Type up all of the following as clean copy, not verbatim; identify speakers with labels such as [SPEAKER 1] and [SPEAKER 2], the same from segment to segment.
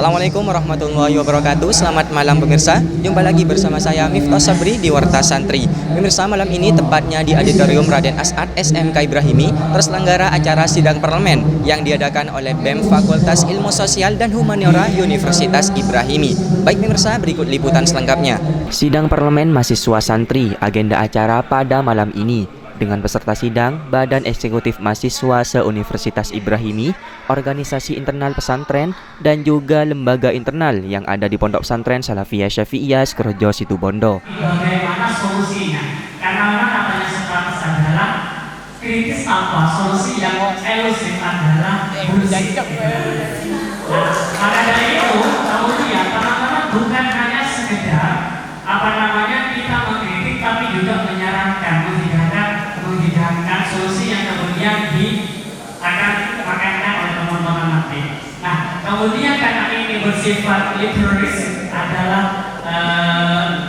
[SPEAKER 1] Assalamualaikum warahmatullahi wabarakatuh. Selamat malam pemirsa. Jumpa lagi bersama saya Miftah Sabri di Warta Santri. Pemirsa, malam ini tepatnya di Auditorium Raden As'ad SMK Ibrahimi terselenggara acara sidang parlemen yang diadakan oleh BEM Fakultas Ilmu Sosial dan Humaniora Universitas Ibrahimi. Baik pemirsa, berikut liputan selengkapnya. Sidang parlemen mahasiswa santri, agenda acara pada malam ini. Dengan peserta sidang, Badan Eksekutif Mahasiswa se-Universitas Ibrahimi, organisasi internal pesantren, dan juga lembaga internal yang ada di Pondok Pesantren Salafiyah Syafi'iyah Skrojo Situbondo.
[SPEAKER 2] Bagaimana solusinya? Karena memang katanya strategis adalah kritis apa? Solusi yang elusif adalah bersih. Maka dari itu, kemudian teman-teman bukan hanya sekedar kita mengkritik, tapi juga menyarankan, menghidangkan solusi yang kemudian akan dipakai oleh teman-teman nanti. Nah, kemudian karena ini bersifat literaris adalah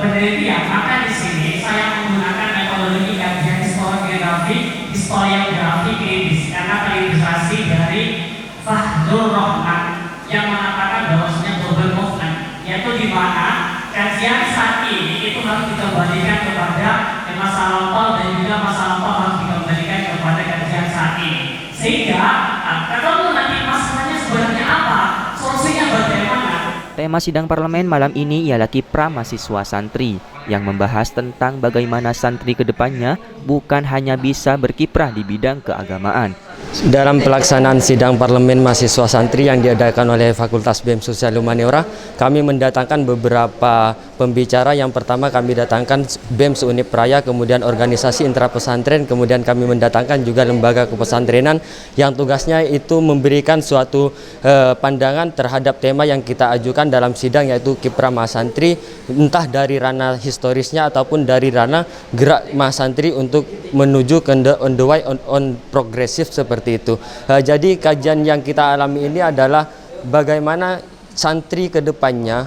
[SPEAKER 2] penelitian, maka di sini saya menggunakan metodologi kajian historiografi kritis karena periodisasi dari Fahdur Rahman yang mengatakan bahwasanya global movement, yaitu di mana kajian saat ini itu harus dikembalikan kepada masa lampau dan juga masa lampau harus dikembalikan kepada kajian saat ini. Sehingga kalau nanti masalahnya sebenarnya apa, solusinya bagaimana?
[SPEAKER 1] Tema sidang parlemen malam ini ialah kiprah mahasiswa santri yang membahas tentang bagaimana santri ke depannya bukan hanya bisa berkiprah di bidang keagamaan.
[SPEAKER 3] Dalam pelaksanaan sidang parlemen mahasiswa santri yang diadakan oleh Fakultas BEM Sosial Humaniora, kami mendatangkan beberapa pembicara. Yang pertama kami datangkan BEM Seunip Raya, kemudian organisasi intra pesantren, kemudian kami mendatangkan juga lembaga kepesantrenan yang tugasnya itu memberikan suatu pandangan terhadap tema yang kita ajukan dalam sidang, yaitu kiprah mahasantri, entah dari ranah historisnya ataupun dari ranah gerak mahasantri untuk menuju ke on the way on progresif seperti itu. Jadi kajian yang kita alami ini adalah bagaimana santri ke depannya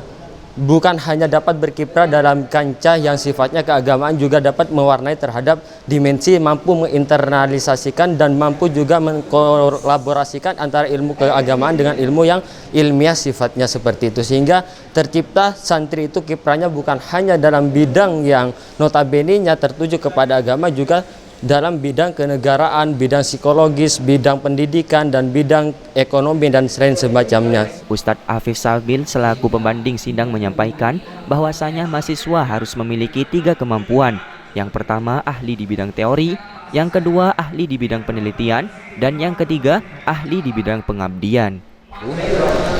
[SPEAKER 3] bukan hanya dapat berkiprah dalam kancah yang sifatnya keagamaan, juga dapat mewarnai terhadap dimensi mampu menginternalisasikan dan mampu juga mengkolaborasikan antara ilmu keagamaan dengan ilmu yang ilmiah sifatnya seperti itu, sehingga tercipta santri itu kiprahnya bukan hanya dalam bidang yang notabene-nya tertuju kepada agama, juga dalam bidang kenegaraan, bidang psikologis, bidang pendidikan, dan bidang ekonomi dan lain semacamnya.
[SPEAKER 1] Ustadz Afif Sabil selaku pembanding sidang menyampaikan bahwasanya mahasiswa harus memiliki 3 kemampuan. Yang pertama ahli di bidang teori, yang kedua ahli di bidang penelitian, dan yang ketiga ahli di bidang pengabdian.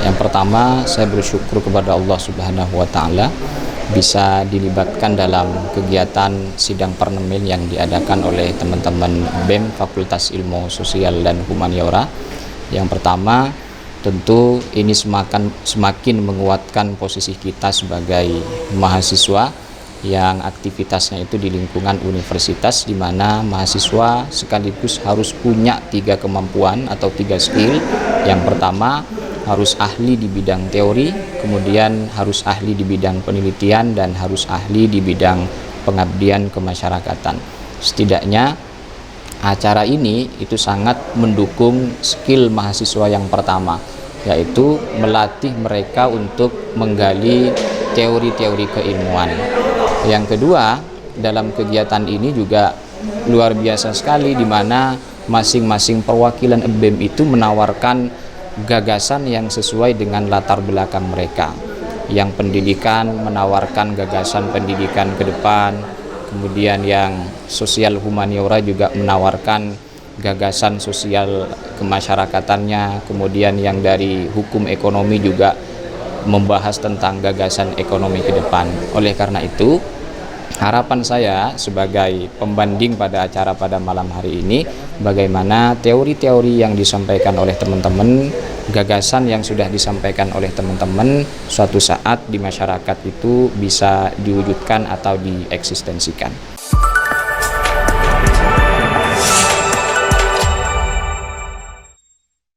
[SPEAKER 4] Yang pertama, saya bersyukur kepada Allah Subhanahu wa Ta'ala bisa dilibatkan dalam kegiatan sidang parlemen yang diadakan oleh teman-teman BEM Fakultas Ilmu Sosial dan Humaniora. Yang pertama, tentu ini semakin menguatkan posisi kita sebagai mahasiswa yang aktivitasnya itu di lingkungan universitas, di mana mahasiswa sekaligus harus punya 3 kemampuan atau 3 skill. Yang pertama, harus ahli di bidang teori, kemudian harus ahli di bidang penelitian, dan harus ahli di bidang pengabdian kemasyarakatan. Setidaknya acara ini itu sangat mendukung skill mahasiswa yang pertama, yaitu melatih mereka untuk menggali teori-teori keilmuan. Yang kedua, dalam kegiatan ini juga luar biasa sekali, di mana masing-masing perwakilan BEM itu menawarkan gagasan yang sesuai dengan latar belakang mereka. Yang pendidikan menawarkan gagasan pendidikan ke depan, kemudian yang sosial humaniora juga menawarkan gagasan sosial kemasyarakatannya, kemudian yang dari hukum ekonomi juga membahas tentang gagasan ekonomi ke depan. Oleh karena itu, harapan saya sebagai pembanding pada acara pada malam hari ini, bagaimana teori-teori yang disampaikan oleh teman-teman, gagasan yang sudah disampaikan oleh teman-teman, suatu saat di masyarakat itu bisa diwujudkan atau dieksistensikan.